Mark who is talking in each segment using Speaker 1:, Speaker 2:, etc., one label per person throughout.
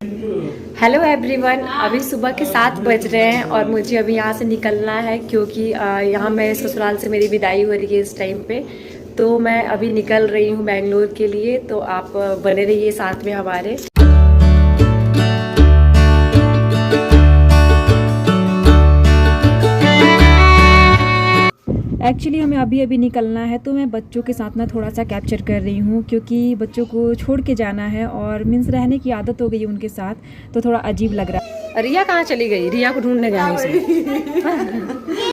Speaker 1: Hello everyone, अभी सुबह के 7 बज रहे हैं और मुझे अभी यहाँ से निकलना है क्योंकि यहाँ मैं ससुराल से मेरी विदाई हो रही है इस टाइम पे। तो मैं अभी निकल रही हूँ बेंगलोर के लिए, तो आप बने रहिए साथ में हमारे। एक्चुअली हमें अभी अभी निकलना है, तो मैं बच्चों के साथ ना थोड़ा सा कैप्चर कर रही हूँ क्योंकि बच्चों को छोड़ के जाना है और मीन्स रहने की आदत हो गई है उनके साथ, तो थोड़ा अजीब लग रहा है। रिया कहाँ चली गई? रिया को ढूंढने गए हैं।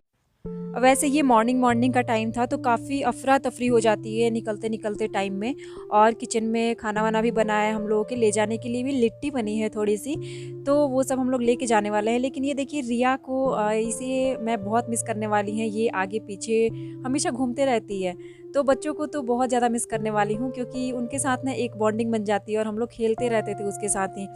Speaker 1: वैसे ये मॉर्निंग मॉर्निंग का टाइम था, तो काफ़ी अफरा तफरी हो जाती है निकलते निकलते टाइम में। और किचन में खाना वाना भी बना है, हम लोगों के ले जाने के लिए भी लिट्टी बनी है थोड़ी सी, तो वो सब हम लोग लेके जाने वाले हैं। लेकिन ये देखिए रिया को इसे मैं बहुत मिस करने वाली हैं। ये आगे पीछे हमेशा घूमते रहती है, तो बच्चों को तो बहुत ज़्यादा मिस करने वाली हूँ क्योंकि उनके साथ ना एक बॉन्डिंग बन जाती है और हम लोग खेलते रहते थे उसके साथ ही।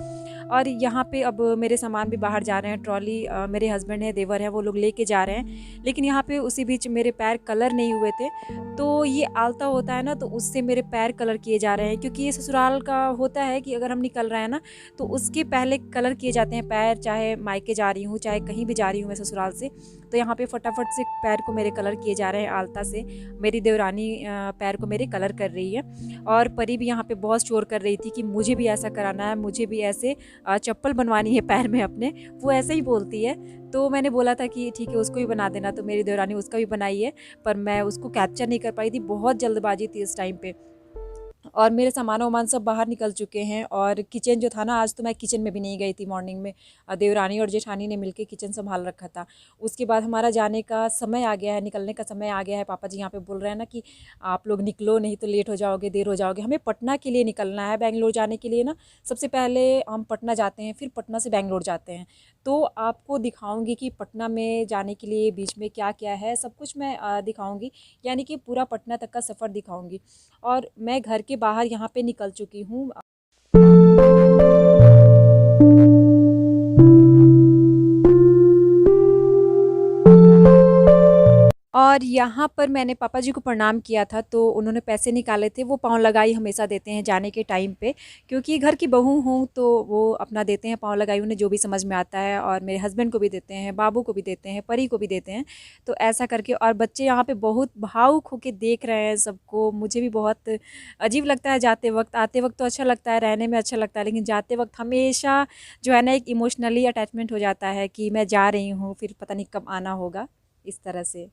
Speaker 1: और यहाँ पे अब मेरे सामान भी बाहर जा रहे हैं, ट्रॉली मेरे हस्बैंड है, देवर है, वो लोग लेके जा रहे हैं। लेकिन यहाँ पे उसी बीच मेरे पैर कलर नहीं हुए थे, तो ये आलता होता है ना, तो उससे मेरे पैर कलर किए जा रहे हैं क्योंकि ये ससुराल का होता है कि अगर हम निकल रहे हैं ना तो उसके पहले कलर किए जाते हैं पैर, चाहे मायके जा रही हूँ चाहे कहीं भी जा रही हूँ मैं ससुराल से। तो यहाँ पे फटाफट से पैर को मेरे कलर किए जा रहे हैं आलता से। मेरी देवरानी पैर को मेरे कलर कर रही है और परी भी यहाँ पे बहुत शोर कर रही थी कि मुझे भी ऐसा कराना है, मुझे भी ऐसे चप्पल बनवानी है पैर में अपने। वो ऐसे ही बोलती है, तो मैंने बोला था कि ठीक है उसको भी बना देना, तो मेरी देवरानी उसका भी बनाई है, पर मैं उसको कैप्चर नहीं कर पाई थी, बहुत जल्दबाजी थी इस टाइम पे। और मेरे सामान वामान सब बाहर निकल चुके हैं और किचन जो था ना, आज तो मैं किचन में भी नहीं गई थी मॉर्निंग में। देवरानी और जेठानी ने मिलके किचन संभाल रखा था। उसके बाद हमारा जाने का समय आ गया है, निकलने का समय आ गया है। पापा जी यहाँ पे बोल रहे हैं ना कि आप लोग निकलो, नहीं तो लेट हो जाओगे, देर हो जाओगे। हमें पटना के लिए निकलना है, बेंगलोर जाने के लिए ना। सबसे पहले हम पटना जाते हैं, फिर पटना से बेंगलोर जाते हैं। तो आपको दिखाऊंगी कि पटना में जाने के लिए बीच में क्या क्या है, सब कुछ मैं दिखाऊंगी, यानी कि पूरा पटना तक का सफ़र दिखाऊंगी। और मैं घर के बाहर यहाँ पे निकल चुकी हूँ। और यहाँ पर मैंने पापा जी को प्रणाम किया था, तो उन्होंने पैसे निकाले थे, वो पाँव लगाई हमेशा देते हैं जाने के टाइम पे, क्योंकि घर की बहू हूँ तो वो अपना देते हैं पाँव लगाई, उन्हें जो भी समझ में आता है। और मेरे हस्बैंड को भी देते हैं, बाबू को भी देते हैं, परी को भी देते हैं। तो ऐसा करके, और बच्चे यहाँ पे बहुत भावुक होके देख रहे हैं सबको। मुझे भी बहुत अजीब लगता है जाते वक्त, आते वक्त तो अच्छा लगता है, रहने में अच्छा लगता है, लेकिन जाते वक्त हमेशा जो है ना एक इमोशनली अटैचमेंट हो जाता है कि मैं जा रही हूँ, फिर पता नहीं कब आना होगा, इस तरह से।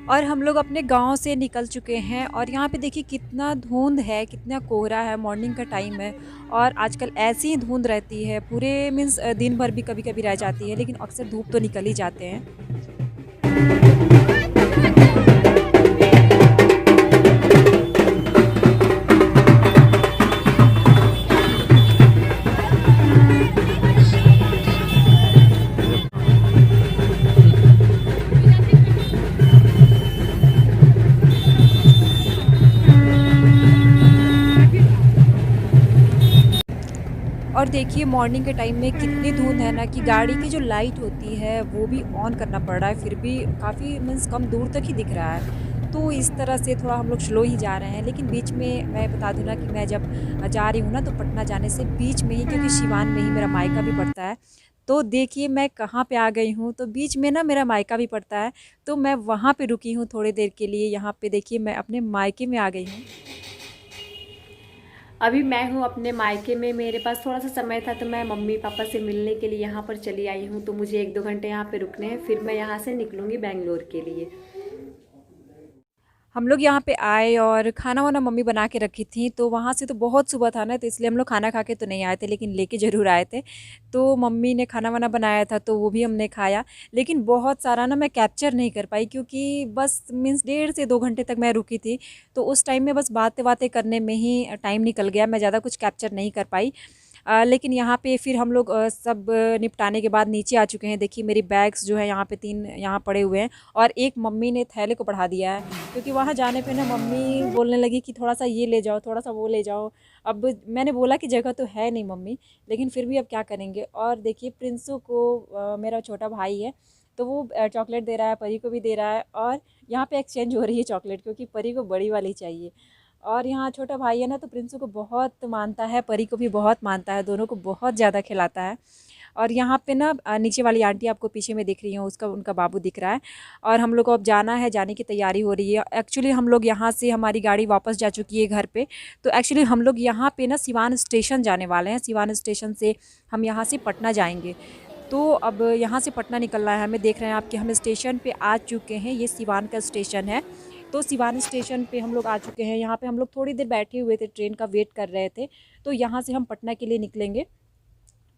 Speaker 1: और हम लोग अपने गांव से निकल चुके हैं और यहाँ पे देखिए कितना धुंध है, कितना कोहरा है, मॉर्निंग का टाइम है। और आजकल ऐसी ही धुंध रहती है पूरे, मीन्स दिन भर भी कभी कभी रह जाती है, लेकिन अक्सर धूप तो निकल ही जाते हैं। और देखिए मॉर्निंग के टाइम में कितनी धुंध है ना कि गाड़ी की जो लाइट होती है वो भी ऑन करना पड़ रहा है, फिर भी काफ़ी मीन्स कम दूर तक ही दिख रहा है। तो इस तरह से थोड़ा हम लोग स्लो ही जा रहे हैं। लेकिन बीच में मैं बता दूँ ना कि मैं जब जा रही हूँ ना, तो पटना जाने से बीच में ही, क्योंकि सिवान में ही मेरा मायका भी पड़ता है, तो देखिए मैं कहाँ पे आ गई हूँ, तो बीच में ना मेरा मायका भी पड़ता है, तो मैं वहाँ पे रुकी हूँ थोड़ी देर के लिए। यहाँ पे देखिए मैं अपने मायके में आ गई हूँ। अभी मैं हूँ अपने मायके में, मेरे पास थोड़ा सा समय था तो मैं मम्मी पापा से मिलने के लिए यहाँ पर चली आई हूँ। तो मुझे 1-2 घंटे यहाँ पे रुकने हैं, फिर मैं यहाँ से निकलूँगी बेंगलोर के लिए। हम लोग यहाँ पे आए और खाना वाना मम्मी बना के रखी थी, तो वहाँ से तो बहुत सुबह था ना, तो इसलिए हम लोग खाना खा के तो नहीं आए थे, लेकिन लेके ज़रूर आए थे। तो मम्मी ने खाना वाना बनाया था तो वो भी हमने खाया। लेकिन बहुत सारा ना मैं कैप्चर नहीं कर पाई क्योंकि बस मीन्स 1.5 से 2 घंटे तक मैं रुकी थी, तो उस टाइम में बस बातें बातें करने में ही टाइम निकल गया, मैं ज़्यादा कुछ कैप्चर नहीं कर पाई। लेकिन यहाँ पे फिर हम लोग सब निपटाने के बाद नीचे आ चुके हैं। देखिए मेरी बैग्स जो है यहाँ पे 3 यहाँ पड़े हुए हैं और एक मम्मी ने थैले को बढ़ा दिया है, क्योंकि वहाँ जाने पे ना मम्मी बोलने लगी कि थोड़ा सा ये ले जाओ, थोड़ा सा वो ले जाओ। अब मैंने बोला कि जगह तो है नहीं मम्मी, लेकिन फिर भी अब क्या करेंगे। और देखिए प्रिंसू को मेरा छोटा भाई है, तो वो चॉकलेट दे रहा है, परी को भी दे रहा है और यहाँ पे एक्सचेंज हो रही है चॉकलेट, क्योंकि परी को बड़ी वाली चाहिए। और यहाँ छोटा भाई है ना, तो प्रिंसू को बहुत मानता है, परी को भी बहुत मानता है, दोनों को बहुत ज़्यादा खिलाता है। और यहाँ पे ना नीचे वाली आंटी आपको पीछे में दिख रही हैं, उसका उनका बाबू दिख रहा है। और हम लोग को अब जाना है, जाने की तैयारी हो रही है। एक्चुअली हम लोग यहाँ से हमारी गाड़ी वापस जा चुकी है घर पे। तो एक्चुअली हम लोग यहाँ पे ना सिवान स्टेशन जाने वाले हैं। सिवान स्टेशन से हम यहाँ से पटना जाएंगे। तो अब यहाँ से पटना निकलना है हमें। देख रहे हैं आप कि हम स्टेशन पे आ चुके हैं, ये सिवान का स्टेशन है। तो सिवान स्टेशन पे हम लोग आ चुके हैं। यहाँ पे हम लोग थोड़ी देर बैठे हुए थे, ट्रेन का वेट कर रहे थे। तो यहाँ से हम पटना के लिए निकलेंगे।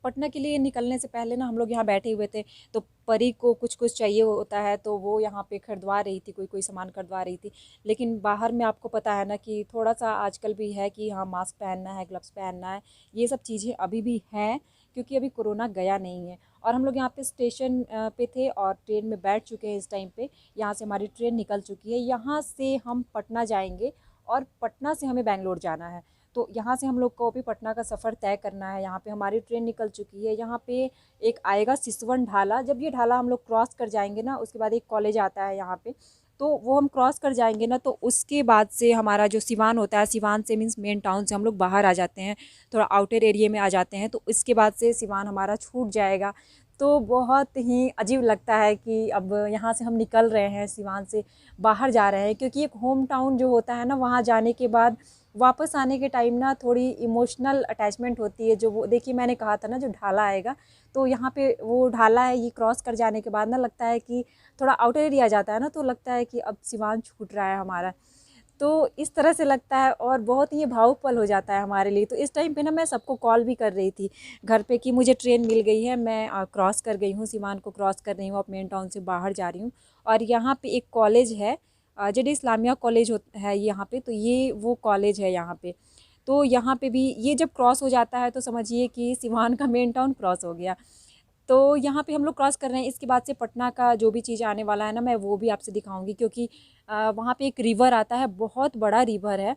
Speaker 1: पटना के लिए निकलने से पहले ना हम लोग यहाँ बैठे हुए थे, तो परी को कुछ कुछ चाहिए होता है, तो वो यहाँ पे खरीदवा रही थी, कोई कोई सामान खरीदवा रही थी। लेकिन बाहर में आपको पता है ना कि थोड़ा सा आजकल भी है कि हाँ मास्क पहनना है, ग्लव्स पहनना है, ये सब चीज़ें अभी भी हैं, क्योंकि अभी कोरोना गया नहीं है। और हम लोग यहाँ पे स्टेशन पे थे और ट्रेन में बैठ चुके हैं इस टाइम पे। यहाँ से हमारी ट्रेन निकल चुकी है, यहाँ से हम पटना जाएंगे और पटना से हमें बेंगलोर जाना है। तो यहाँ से हम लोग को भी पटना का सफ़र तय करना है। यहाँ पे हमारी ट्रेन निकल चुकी है। यहाँ पे एक आएगा सिसवन ढाला, जब ये ढाला हम लोग क्रॉस कर जाएंगे ना, उसके बाद एक कॉलेज आता है यहाँ पे, तो वो हम क्रॉस कर जाएंगे ना, तो उसके बाद से हमारा जो सिवान होता है, सिवान से मीन्स मेन टाउन से हम लोग बाहर आ जाते हैं, थोड़ा आउटर एरिया में आ जाते हैं। तो इसके बाद से सिवान हमारा छूट जाएगा। तो बहुत ही अजीब लगता है कि अब यहाँ से हम निकल रहे हैं, सिवान से बाहर जा रहे हैं, क्योंकि एक होम टाउन जो होता है ना, वहाँ जाने के बाद वापस आने के टाइम ना थोड़ी इमोशनल अटैचमेंट होती है। जो वो देखिए मैंने कहा था ना, जो ढाला आएगा, तो यहाँ पे वो ढाला है, ये क्रॉस कर जाने के बाद ना लगता है कि थोड़ा आउटर एरिया आ जाता है ना, तो लगता है कि अब सिवान छूट रहा है हमारा। तो इस तरह से लगता है और बहुत ही भावुक पल हो जाता है हमारे लिए। तो इस टाइम पे ना मैं सबको कॉल भी कर रही थी घर पे कि मुझे ट्रेन मिल गई है, मैं क्रॉस कर गई हूँ, सिवान को क्रॉस कर रही हूँ, अब मेन टाउन से बाहर जा रही हूँ। और यहाँ पे एक कॉलेज है, जेडी इस्लामिया कॉलेज है यहाँ पे, तो ये वो कॉलेज है यहाँ पे। तो यहाँ पे भी ये जब क्रॉस हो जाता है तो समझिए कि सिवान का मेन टाउन क्रॉस हो गया। तो यहाँ पे हम लोग क्रॉस कर रहे हैं। इसके बाद से पटना का जो भी चीज़ आने वाला है ना, मैं वो भी आपसे दिखाऊंगी, क्योंकि वहाँ पे एक रिवर आता है, बहुत बड़ा रिवर है,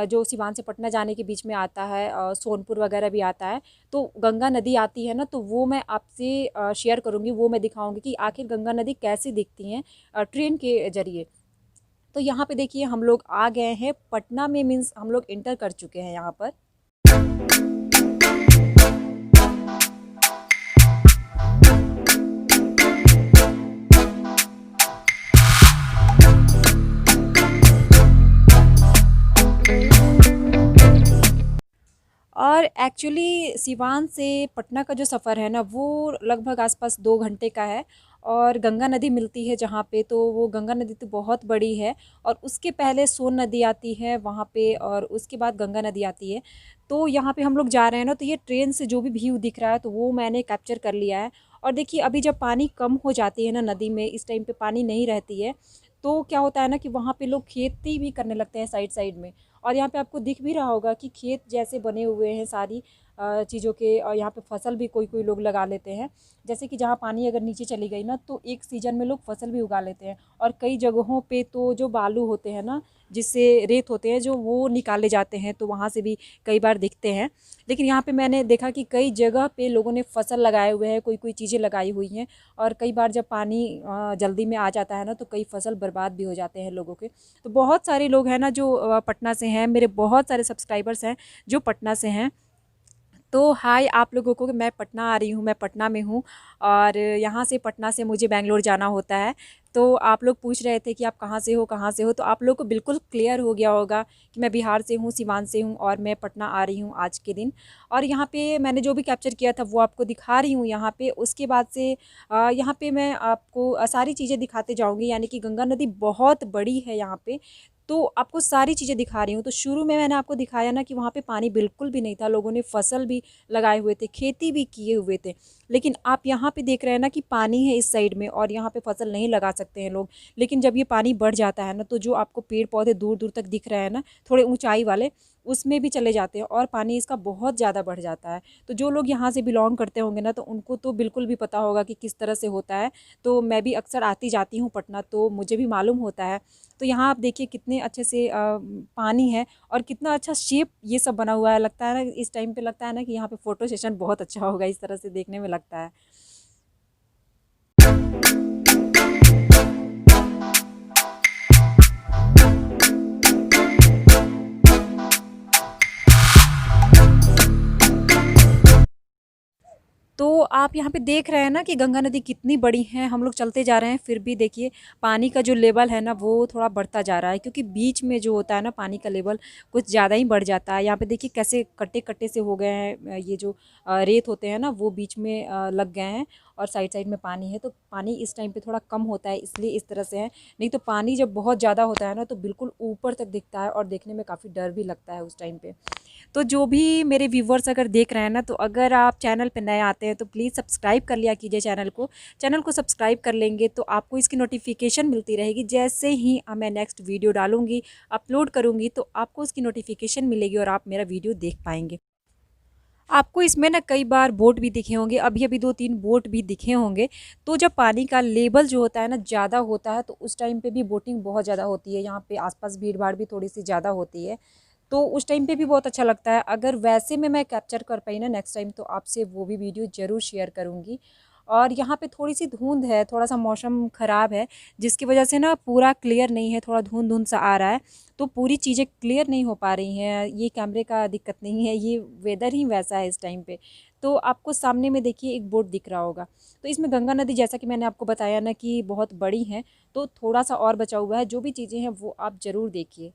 Speaker 1: जो सिवान से पटना जाने के बीच में आता है। सोनपुर वगैरह भी आता है, तो गंगा नदी आती है ना, तो वो मैं आपसे शेयर करूँगी, वो मैं दिखाऊँगी कि आखिर गंगा नदी कैसे दिखती हैं ट्रेन के ज़रिए। तो यहाँ पे देखिए हम लोग आ गए हैं पटना में, मीन्स हम लोग इंटर कर चुके हैं यहाँ पर। और एक्चुअली सिवान से पटना का जो सफ़र है ना, वो लगभग आसपास 2 घंटे का है। और गंगा नदी मिलती है जहाँ पे, तो वो गंगा नदी तो बहुत बड़ी है। और उसके पहले सोन नदी आती है वहाँ पे, और उसके बाद गंगा नदी आती है। तो यहाँ पे हम लोग जा रहे हैं ना, तो ये ट्रेन से जो भी व्यू दिख रहा है तो वो मैंने कैप्चर कर लिया है। और देखिए अभी जब पानी कम हो जाती है ना नदी में, इस टाइम पे पानी नहीं रहती है, तो क्या होता है ना कि वहाँ पे लोग खेती भी करने लगते हैं साइड साइड में। और यहाँ पे आपको दिख भी रहा होगा कि खेत जैसे बने हुए हैं सारी चीज़ों के। और यहाँ पे फसल भी कोई कोई लोग लगा लेते हैं, जैसे कि जहाँ पानी अगर नीचे चली गई ना, तो एक सीज़न में लोग फसल भी उगा लेते हैं। और कई जगहों पे तो जो बालू होते हैं ना, जिससे रेत होते हैं, जो वो निकाले जाते हैं, तो वहाँ से भी कई बार दिखते हैं। लेकिन यहाँ पे मैंने देखा कि कई जगह पे लोगों ने फसल लगाए हुए हैं, कोई कोई चीज़ें लगाई हुई हैं। और कई बार जब पानी जल्दी में आ जाता है ना, तो कई फसल बर्बाद भी हो जाते हैं लोगों के। तो बहुत सारे लोग हैं ना जो पटना से हैं, मेरे बहुत सारे सब्सक्राइबर्स हैं जो पटना से हैं। तो हाय आप लोगों को, मैं पटना आ रही हूँ, मैं पटना में हूँ। और यहाँ से पटना से मुझे बेंगलोर जाना होता है। तो आप लोग पूछ रहे थे कि आप कहाँ से हो, कहाँ से हो, तो आप लोग को बिल्कुल क्लियर हो गया होगा कि मैं बिहार से हूँ, सिवान से हूँ, और मैं पटना आ रही हूँ आज के दिन। और यहाँ पे मैंने जो भी कैप्चर किया था वो आपको दिखा रही हूँ यहाँ पे। उसके बाद से यहाँ पे मैं आपको सारी चीज़ें दिखाते जाऊँगी, यानी कि गंगा नदी बहुत बड़ी है यहाँ पे, तो आपको सारी चीज़ें दिखा रही हूँ। तो शुरू में मैंने आपको दिखाया ना कि वहाँ पे पानी बिल्कुल भी नहीं था, लोगों ने फसल भी लगाए हुए थे, खेती भी किए हुए थे। लेकिन आप यहाँ पे देख रहे हैं ना कि पानी है इस साइड में, और यहाँ पे फसल नहीं लगा सकते हैं लोग। लेकिन जब ये पानी बढ़ जाता है ना, तो जो आपको पेड़ पौधे दूर दूर तक दिख रहे हैं ना, थोड़े ऊंचाई वाले, उसमें भी चले जाते हैं और पानी इसका बहुत ज़्यादा बढ़ जाता है। तो जो लोग यहाँ से बिलोंग करते होंगे ना, तो उनको तो बिल्कुल भी पता होगा कि किस तरह से होता है। तो मैं भी अक्सर आती जाती हूँ पटना, तो मुझे भी मालूम होता है। तो यहाँ आप देखिए कितने अच्छे से पानी है और कितना अच्छा शेप ये सब बना हुआ है। लगता है ना इस टाइम पे, लगता है ना कि यहाँ पे फ़ोटो सेशन बहुत अच्छा होगा, इस तरह से देखने में लगता है। तो आप यहाँ पे देख रहे हैं ना कि गंगा नदी कितनी बड़ी है। हम लोग चलते जा रहे हैं, फिर भी देखिए पानी का जो लेवल है ना वो थोड़ा बढ़ता जा रहा है, क्योंकि बीच में जो होता है ना पानी का लेवल कुछ ज़्यादा ही बढ़ जाता है। यहाँ पे देखिए कैसे कट्टे कट्टे से हो गए हैं, ये जो रेत होते हैं ना वो बीच में लग गए हैं और साइड साइड में पानी है। तो पानी इस टाइम पे थोड़ा कम होता है, इसलिए इस तरह से है। नहीं तो पानी जब बहुत ज़्यादा होता है ना तो बिल्कुल ऊपर तक दिखता है और देखने में काफ़ी डर भी लगता है उस टाइम पे। तो जो भी मेरे व्यूवर्स अगर देख रहे हैं ना, तो अगर आप चैनल पे नए आते हैं तो प्लीज़ सब्सक्राइब कर लिया कीजिए चैनल को सब्सक्राइब कर लेंगे तो आपको इसकी नोटिफिकेशन मिलती रहेगी। जैसे ही मैं नेक्स्ट वीडियो डालूंगी, अपलोड करूंगी, तो आपको उसकी नोटिफिकेशन मिलेगी और आप मेरा वीडियो देख पाएंगे। आपको इसमें ना कई बार बोट भी दिखे होंगे, अभी अभी 2-3 बोट भी दिखे होंगे। तो जब पानी का लेवल जो होता है ना ज़्यादा होता है, तो उस टाइम पे भी बोटिंग बहुत ज़्यादा होती है। यहाँ पे आसपास भीड़ भाड़ भी थोड़ी सी ज़्यादा होती है, तो उस टाइम पे भी बहुत अच्छा लगता है। अगर वैसे में मैं कैप्चर कर पाई ना नेक्स्ट टाइम, तो आपसे वो भी वीडियो ज़रूर शेयर करूँगी। और यहाँ पे थोड़ी सी धुंध है, थोड़ा सा मौसम ख़राब है, जिसकी वजह से ना पूरा क्लियर नहीं है, थोड़ा धुंध धुंध सा आ रहा है। तो पूरी चीज़ें क्लियर नहीं हो पा रही हैं। ये कैमरे का दिक्कत नहीं है, ये वेदर ही वैसा है इस टाइम पे। तो आपको सामने में देखिए एक बोट दिख रहा होगा। तो इसमें गंगा नदी, जैसा कि मैंने आपको बताया ना कि बहुत बड़ी है, तो थोड़ा सा और बचा हुआ है। जो भी चीज़ें हैं वो आप ज़रूर देखिए।